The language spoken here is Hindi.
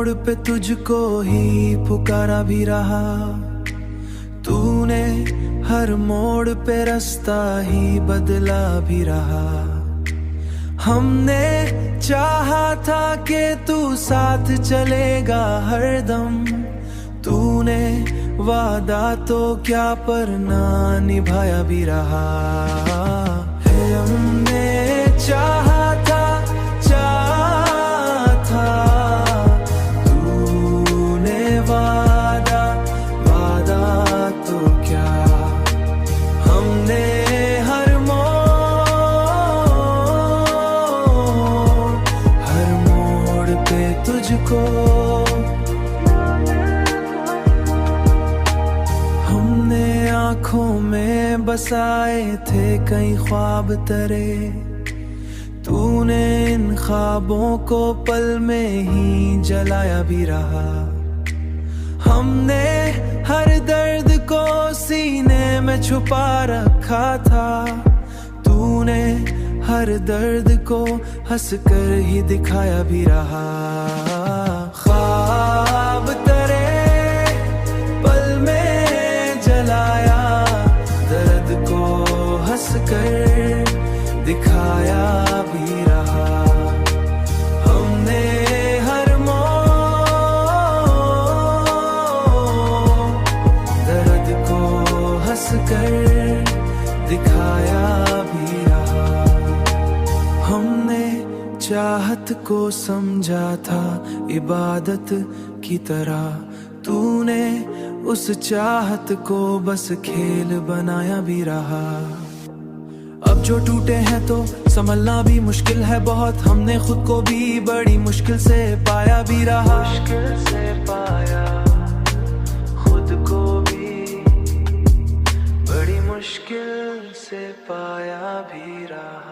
मोड़ पे तुझको ही पुकारा भी रहा, तूने हर मोड़ पे रास्ता ही बदला भी रहा। हमने चाहा था कि तू साथ चलेगा हरदम, तूने वादा तो क्या पर ना निभाया भी रहा है। हमने चाहा था तूने वादा तो क्या। हमने हर मोड़ पे तुझको, हमने आँखों में बसाए थे कई ख्वाब तेरे, तूने इन ख्वाबों को पल में ही जलाया भी रहा। हमने हर दर्द को सीने में छुपा रखा था, तूने हर दर्द को हंसकर ही दिखाया भी रहा। ख्वाब तेरे पल में जलाया, दर्द को हंसकर दिखाया भी रहा। हमने हर दर्द को हंसकर दिखाया भी रहा। हमने चाहत को समझा था इबादत की तरह, तूने उस चाहत को बस खेल बनाया भी रहा। अब जो टूटे हैं तो संभलना भी मुश्किल है बहुत, हमने खुद को भी बड़ी मुश्किल से पाया भी रहा। मुश्किल से पाया खुद को भी, बड़ी मुश्किल से पाया भी रहा।